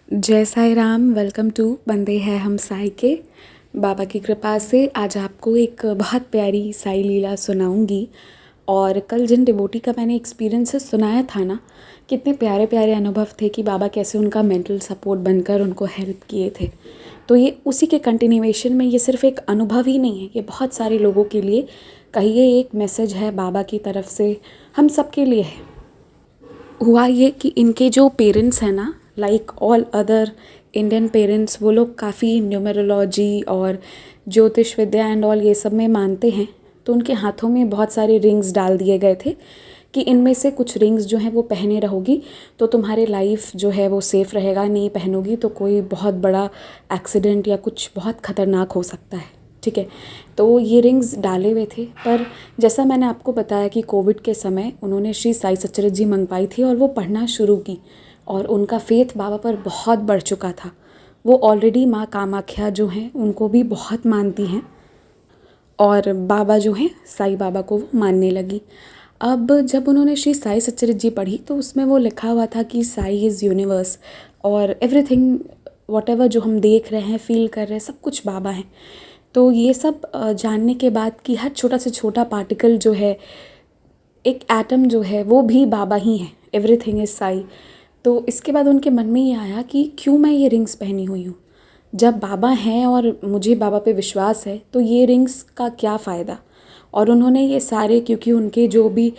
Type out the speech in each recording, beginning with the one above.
जय Sai Ram. Welcome to बंदे हैं हम साई के। बाबा की कृपा से आज आपको एक बहुत प्यारी साई लीला सुनाऊंगी। और कल जिन डिवोटी का मैंने एक्सपीरियंसेस सुनाया था ना, कितने प्यारे प्यारे अनुभव थे कि बाबा कैसे उनका मेंटल सपोर्ट बनकर उनको हेल्प किए थे। तो ये उसी के कंटिन्यूएशन में, ये सिर्फ एक अनुभव ही नहीं है, ये बहुत सारे लोगों के लिए कहिए एक मैसेज है बाबा की तरफ से, हम सब के लिए है। हुआ ये कि इनके जो पेरेंट्स हैं ना, like all other Indian parents, वो लोग काफ़ी न्यूमरोलॉजी और ज्योतिष विद्या एंड ऑल ये सब में मानते हैं। तो उनके हाथों में बहुत सारे रिंग्स डाल दिए गए थे कि इनमें से कुछ रिंग्स जो हैं वो पहने रहोगी तो तुम्हारे लाइफ जो है वो सेफ़ रहेगा, नहीं पहनोगी तो कोई बहुत बड़ा एक्सीडेंट या कुछ बहुत ख़तरनाक हो सकता है। ठीक है, तो ये रिंग्स डाले हुए थे। पर जैसा मैंने आपको बताया कि कोविड के समय उन्होंने श्री साई सच्चरित्र जी मंगवाई थी और वो पढ़ना शुरू की और उनका फेथ बाबा पर बहुत बढ़ चुका था। वो ऑलरेडी माँ कामाख्या जो हैं उनको भी बहुत मानती हैं और बाबा जो हैं साई बाबा को वो मानने लगी। अब जब उन्होंने श्री साई सच्चरित्र जी पढ़ी तो उसमें वो लिखा हुआ था कि साई इज़ यूनिवर्स और एवरीथिंग, वॉटेवर जो हम देख रहे हैं, फील कर रहे हैं, सब कुछ बाबा हैं। तो ये सब जानने के बाद कि हर छोटा से छोटा पार्टिकल जो है, एक एटम जो है, वो भी बाबा ही है, एवरीथिंग इज़ साई। तो इसके बाद उनके मन में ये आया कि क्यों मैं ये रिंग्स पहनी हुई हूँ। जब बाबा हैं और मुझे बाबा पे विश्वास है तो ये रिंग्स का क्या फ़ायदा। और उन्होंने ये सारे, क्योंकि उनके जो भी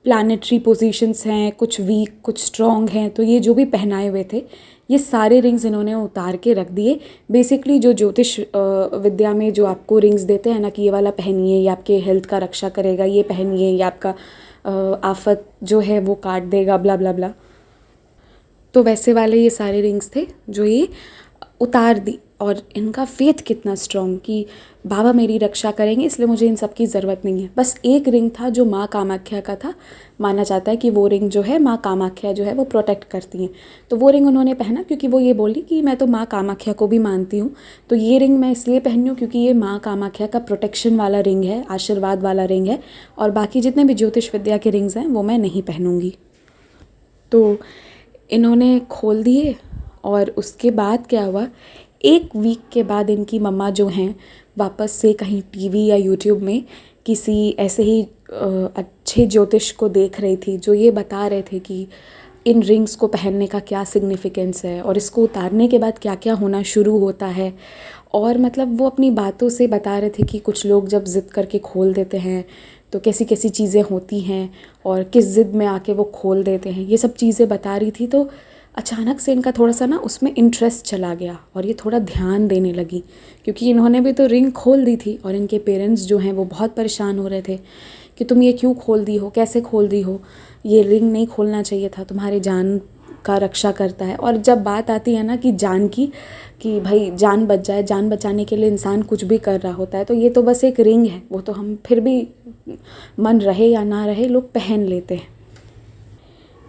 प्लानिटरी पोजीशंस हैं, कुछ वीक कुछ स्ट्रॉन्ग हैं, तो ये जो भी पहनाए हुए थे ये सारे रिंग्स इन्होंने उतार के रख दिए। बेसिकली जो ज्योतिष विद्या में जो आपको रिंग्स देते हैं ना कि ये वाला पहनिए, ये आपके हेल्थ का रक्षा करेगा, ये पहनिए, ये आपका आफत जो है वो काट देगा, ब्ला ब्ला ब्ला। तो वैसे वाले ये सारे रिंग्स थे जो ये उतार दी। और इनका फेथ कितना स्ट्रॉन्ग कि बाबा मेरी रक्षा करेंगे, इसलिए मुझे इन सब की ज़रूरत नहीं है। बस एक रिंग था जो माँ कामाख्या का था, माना जाता है कि वो रिंग जो है माँ कामाख्या जो है वो प्रोटेक्ट करती हैं। तो वो रिंग उन्होंने पहना क्योंकि वो ये बोली कि मैं तो माँ कामाख्या को भी मानती हूँ, तो ये रिंग मैं इसलिए पहनी हूँ क्योंकि ये माँ कामाख्या का प्रोटेक्शन वाला रिंग है, आशीर्वाद वाला रिंग है, और बाकी जितने भी ज्योतिष विद्या के रिंग्स हैं वो मैं नहीं पहनूँगी। तो इन्होंने खोल दिए और उसके बाद क्या हुआ, एक वीक के बाद इनकी मम्मा जो हैं वापस से कहीं टीवी या यूट्यूब में किसी ऐसे ही अच्छे ज्योतिष को देख रही थी जो ये बता रहे थे कि इन रिंग्स को पहनने का क्या सिग्निफिकेंस है और इसको उतारने के बाद क्या क्या होना शुरू होता है। और मतलब वो अपनी बातों से बता रहे थे कि कुछ लोग जब ज़िद करके खोल देते हैं तो कैसी कैसी चीज़ें होती हैं और किस ज़िद में आके वो खोल देते हैं, ये सब चीज़ें बता रही थी। तो अचानक से इनका थोड़ा सा ना उसमें इंटरेस्ट चला गया और ये थोड़ा ध्यान देने लगी, क्योंकि इन्होंने भी तो रिंग खोल दी थी और इनके पेरेंट्स जो हैं वो बहुत परेशान हो रहे थे कि तुम ये क्यों खोल दी हो, कैसे खोल दी हो, ये रिंग नहीं खोलना चाहिए था, तुम्हारे जान का रक्षा करता है। और जब बात आती है ना कि जान की, कि भाई जान बच जाए, जान बचाने के लिए इंसान कुछ भी कर रहा होता है, तो ये तो बस एक रिंग है, वो तो हम फिर भी मन रहे या ना रहे लोग पहन लेते हैं।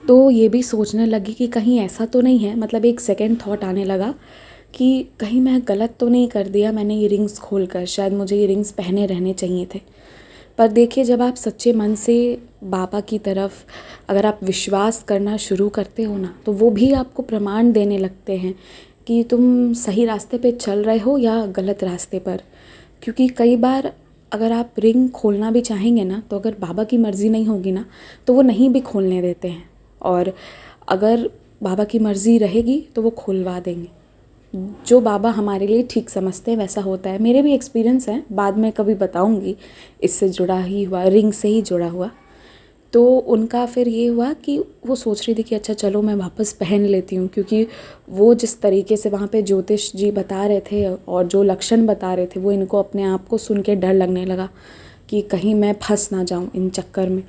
तो ये भी सोचने लगी कि कहीं ऐसा तो नहीं है, मतलब एक सेकंड थॉट आने लगा कि कहीं मैं गलत तो नहीं कर दिया मैंने ये रिंग्स खोलकर, शायद मुझे ये रिंग्स पहने रहने चाहिए थे। पर देखिए, जब आप सच्चे मन से बाबा की तरफ अगर आप विश्वास करना शुरू करते हो ना, तो वो भी आपको प्रमाण देने लगते हैं कि तुम सही रास्ते पे चल रहे हो या गलत रास्ते पर। क्योंकि कई बार अगर आप रिंग खोलना भी चाहेंगे ना, तो अगर बाबा की मर्ज़ी नहीं होगी ना तो वो नहीं भी खोलने देते हैं, और अगर बाबा की मर्ज़ी रहेगी तो वो खुलवा देंगे। जो बाबा हमारे लिए ठीक समझते हैं वैसा होता है। मेरे भी एक्सपीरियंस हैं, बाद में कभी बताऊंगी, इससे जुड़ा ही हुआ, रिंग से ही जुड़ा हुआ। तो उनका फिर ये हुआ कि वो सोच रही थी कि अच्छा चलो मैं वापस पहन लेती हूँ, क्योंकि वो जिस तरीके से वहाँ पे ज्योतिष जी बता रहे थे और जो लक्षण बता रहे थे वो इनको अपने आप को सुन के डर लगने लगा कि कहीं मैं फंस ना जाऊँ इन चक्कर में।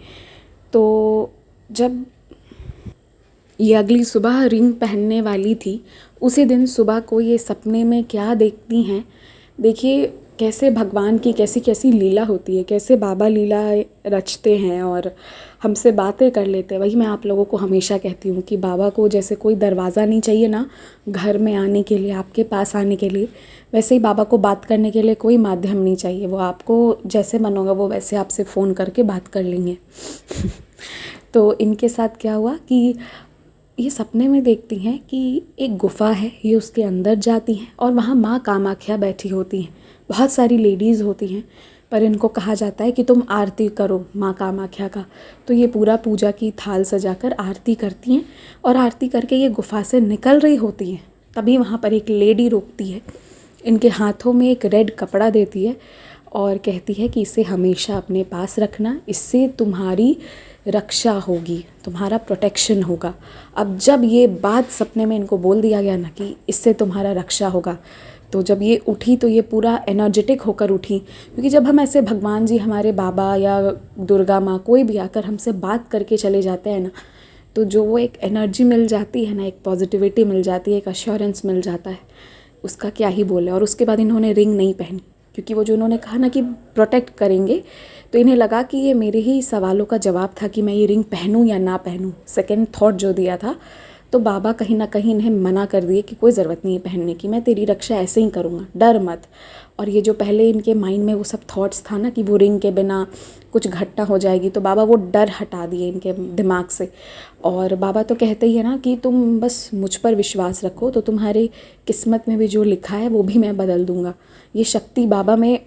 तो जब ये अगली सुबह रिंग पहनने वाली थी, उसी दिन सुबह को ये सपने में क्या देखती हैं। देखिए कैसे भगवान की कैसी कैसी लीला होती है, कैसे बाबा लीला रचते हैं और हमसे बातें कर लेते हैं। वही मैं आप लोगों को हमेशा कहती हूँ कि बाबा को जैसे कोई दरवाज़ा नहीं चाहिए ना घर में आने के लिए, आपके पास आने के लिए, वैसे ही बाबा को बात करने के लिए कोई माध्यम नहीं चाहिए। वो आपको जैसे मन होगा वो वैसे आपसे फ़ोन करके बात कर लेंगे। तो इनके साथ क्या हुआ कि ये सपने में देखती हैं कि एक गुफ़ा है, ये उसके अंदर जाती हैं और वहाँ माँ कामाख्या बैठी होती हैं। बहुत सारी लेडीज़ होती हैं, पर इनको कहा जाता है कि तुम आरती करो माँ कामाख्या का। तो ये पूरा पूजा की थाल सजाकर आरती करती हैं और आरती करके ये गुफ़ा से निकल रही होती हैं। तभी वहाँ पर एक लेडी रोकती है, इनके हाथों में एक रेड कपड़ा देती है और कहती है कि इसे हमेशा अपने पास रखना, इससे तुम्हारी रक्षा होगी, तुम्हारा प्रोटेक्शन होगा। अब जब ये बात सपने में इनको बोल दिया गया ना कि इससे तुम्हारा रक्षा होगा, तो जब ये उठी तो ये पूरा एनर्जेटिक होकर उठी। क्योंकि जब हम ऐसे भगवान जी, हमारे बाबा या दुर्गा माँ, कोई भी आकर हमसे बात करके चले जाते हैं ना, तो जो वो एक एनर्जी मिल जाती है ना, एक पॉजिटिविटी मिल जाती है, एक अश्योरेंस मिल जाता है, उसका क्या ही बोले। और उसके बाद इन्होंने रिंग नहीं पहनी, क्योंकि वो जो उन्होंने कहा ना कि प्रोटेक्ट करेंगे, तो इन्हें लगा कि ये मेरे ही सवालों का जवाब था कि मैं ये रिंग पहनूं या ना पहनूं। सेकंड थॉट जो दिया था, तो बाबा कहीं ना कहीं इन्हें मना कर दिए कि कोई ज़रूरत नहीं है पहनने की, मैं तेरी रक्षा ऐसे ही करूँगा, डर मत। और ये जो पहले इनके माइंड में वो सब थॉट्स था ना कि वो रिंग के बिना कुछ घटना हो जाएगी, तो बाबा वो डर हटा दिए इनके दिमाग से। और बाबा तो कहते ही है ना कि तुम बस मुझ पर विश्वास रखो, तो तुम्हारे किस्मत में भी जो लिखा है वो भी मैं बदल दूँगा। ये शक्ति बाबा में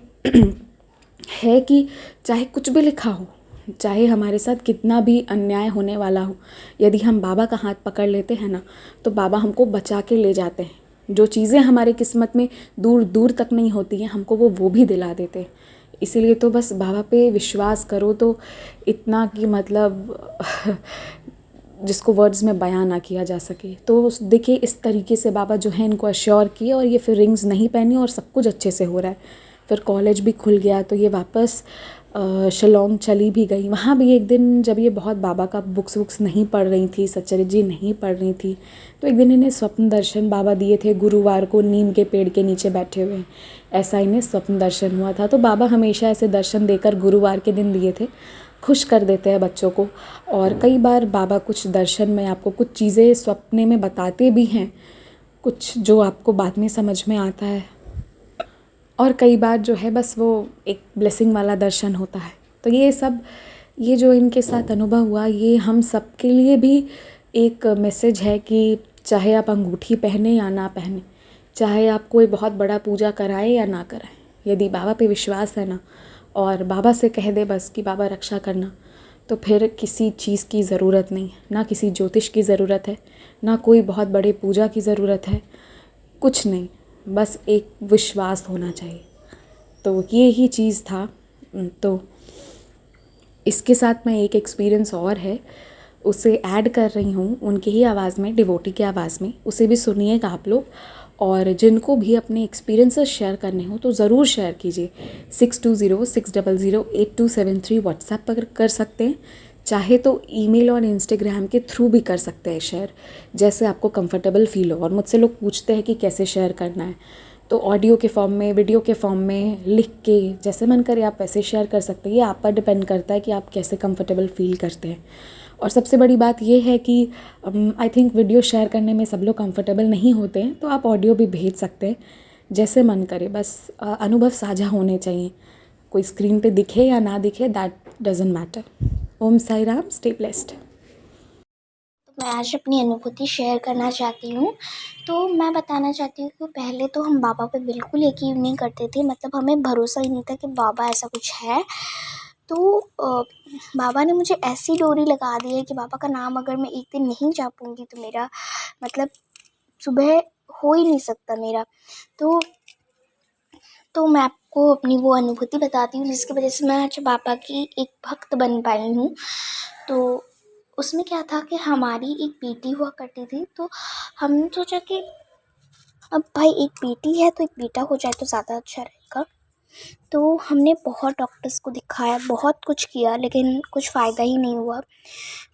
है कि चाहे कुछ भी लिखा हो, चाहे हमारे साथ कितना भी अन्याय होने वाला हो, यदि हम बाबा का हाथ पकड़ लेते हैं ना, तो बाबा हमको बचा के ले जाते हैं। जो चीज़ें हमारे किस्मत में दूर दूर तक नहीं होती हैं, हमको वो भी दिला देते हैं। इसीलिए तो बस बाबा पे विश्वास करो, तो इतना कि मतलब जिसको वर्ड्स में बयां ना किया जा सके। तो देखिए इस तरीके से बाबा जो है इनको अश्योर किए, और ये फिर रिंग्स नहीं पहनी और सब कुछ अच्छे से हो रहा है। फिर कॉलेज भी खुल गया, तो ये वापस शिलोंग चली भी गई। वहाँ भी एक दिन जब ये बहुत बाबा का बुक्स वुक्स नहीं पढ़ रही थी, सच्चरित्र जी नहीं पढ़ रही थी, तो एक दिन इन्हें स्वप्न दर्शन बाबा दिए थे, गुरुवार को नीम के पेड़ के नीचे बैठे हुए। ऐसा इन्हें स्वप्न दर्शन हुआ था। तो बाबा हमेशा ऐसे दर्शन देकर गुरुवार के दिन दिए थे, खुश कर देते हैं बच्चों को। और कई बार बाबा कुछ दर्शन में आपको कुछ चीज़ें सपने में बताते भी हैं, कुछ जो आपको बाद में समझ में आता है, और कई बार जो है बस वो एक ब्लेसिंग वाला दर्शन होता है। तो ये सब, ये जो इनके साथ अनुभव हुआ, ये हम सब के लिए भी एक मैसेज है कि चाहे आप अंगूठी पहने या ना पहने, चाहे आप कोई बहुत बड़ा पूजा कराएं या ना कराएं, यदि बाबा पे विश्वास है ना, और बाबा से कह दे बस कि बाबा रक्षा करना, तो फिर किसी चीज़ की ज़रूरत नहीं है, ना किसी ज्योतिष की ज़रूरत है, ना कोई बहुत बड़े पूजा की ज़रूरत है, कुछ नहीं, बस एक विश्वास होना चाहिए। तो ये ही चीज़ था। तो इसके साथ में एक एक्सपीरियंस और है, उसे ऐड कर रही हूँ उनकी ही आवाज़ में, डिवोटी की आवाज़ में, उसे भी सुनिएगा आप लोग। और जिनको भी अपने एक्सपीरियंसेस शेयर करने हो तो ज़रूर शेयर कीजिए। 6206008273 व्हाट्सएप पर कर सकते हैं, चाहे तो ईमेल और इंस्टाग्राम के थ्रू भी कर सकते हैं शेयर, जैसे आपको कंफर्टेबल फील हो। और मुझसे लोग पूछते हैं कि कैसे शेयर करना है, तो ऑडियो के फॉर्म में, वीडियो के फॉर्म में लिख के, जैसे मन करे आप वैसे शेयर कर सकते हैं। ये आप पर डिपेंड करता है कि आप कैसे कंफर्टेबल फील करते हैं। और सबसे बड़ी बात ये है कि आई थिंक वीडियो शेयर करने में सब लोग कंफर्टेबल नहीं होते हैं, तो आप ऑडियो भी भेज सकते हैं, जैसे मन करे। बस अनुभव साझा होने चाहिए, कोई स्क्रीन पे दिखे या ना दिखे, that doesn't matter. Om Sai Ram, stay blessed. मैं आज अपनी अनुभूति शेयर करना चाहती हूँ। तो मैं बताना चाहती हूँ कि पहले तो हम बाबा पे बिल्कुल यकीन नहीं करते थे, मतलब हमें भरोसा ही नहीं था कि बाबा ऐसा कुछ है। तो बाबा ने मुझे ऐसी डोरी लगा दी है कि बाबा का नाम अगर मैं एक दिन नहीं जपूँगी तो मेरा मतलब सुबह हो ही नहीं सकता मेरा। तो मैं आपको अपनी वो अनुभूति बताती हूँ जिसकी वजह से मैं आज बाबा की एक भक्त बन पाई हूँ। तो उसमें क्या था कि हमारी एक बेटी हुआ करती थी, तो हमने सोचा कि अब भाई एक बेटी है तो एक बेटा हो जाए तो ज़्यादा अच्छा रहेगा। तो हमने बहुत डॉक्टर्स को दिखाया, बहुत कुछ किया, लेकिन कुछ फ़ायदा ही नहीं हुआ।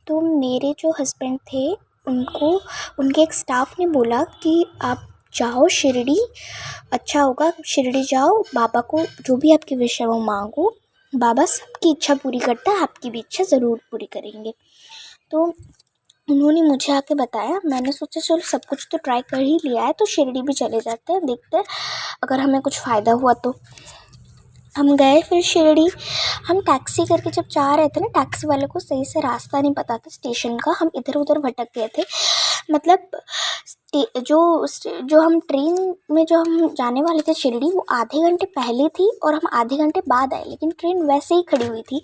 तो मेरे जो हस्बैंड थे उनको, उनके एक स्टाफ ने बोला कि आप जाओ शिरडी, अच्छा होगा, शिरडी जाओ, बाबा को जो भी आपकी विश है वो मांगो, बाबा सबकी इच्छा पूरी करता है, आपकी भी इच्छा ज़रूर पूरी करेंगे। तो उन्होंने मुझे आके बताया, मैंने सोचा चलो सब कुछ तो ट्राई कर ही लिया है तो शिरडी भी चले जाते हैं, देखते हैं अगर हमें कुछ फ़ायदा हुआ तो। हम गए फिर शिरडी। हम टैक्सी करके जब जा रहे थे ना, टैक्सी वाले को सही से रास्ता नहीं पता था स्टेशन का, हम इधर उधर भटक गए थे। मतलब जो हम ट्रेन में जो हम जाने वाले थे शिरडी, वो आधे घंटे पहले थी और हम आधे घंटे बाद आए, लेकिन ट्रेन वैसे ही खड़ी हुई थी।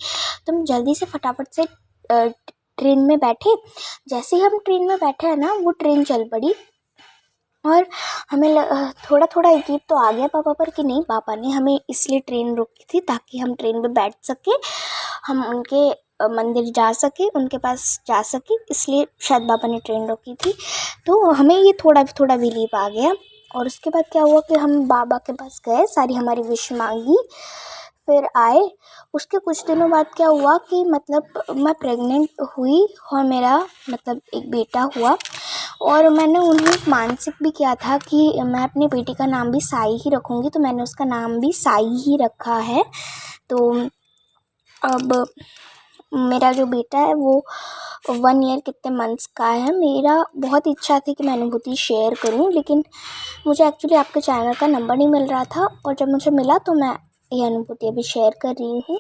तो हम जल्दी से फटाफट से ट्रेन में बैठे। जैसे ही हम ट्रेन में बैठे हैं ना, वो ट्रेन चल पड़ी। और हमें थोड़ा थोड़ा यकीन तो आ गया पापा पर कि नहीं, पापा ने हमें इसलिए ट्रेन रोकी थी ताकि हम ट्रेन में बैठ सके, हम उनके मंदिर जा सके, उनके पास जा सके, इसलिए शायद पापा ने ट्रेन रोकी थी। तो हमें ये थोड़ा थोड़ा बिलीव आ गया। और उसके बाद क्या हुआ कि हम बाबा के पास गए, सारी हमारी विश मांगी, फिर आए। उसके कुछ दिनों बाद क्या हुआ कि मतलब मैं प्रेग्नेंट हुई और मेरा मतलब एक बेटा हुआ। और मैंने उन्हें मानसिक भी किया था कि मैं अपनी बेटी का नाम भी साई ही रखूँगी, तो मैंने उसका नाम भी साई ही रखा है। तो अब मेरा जो बेटा है वो 1 ईयर कितने मंथ्स का है। मेरा बहुत इच्छा थी कि मैं अनुभूति शेयर करूं, लेकिन मुझे एक्चुअली आपके चैनल का नंबर नहीं मिल रहा था, और जब मुझे मिला तो मैं ये अनुभूति अभी शेयर कर रही हूँ।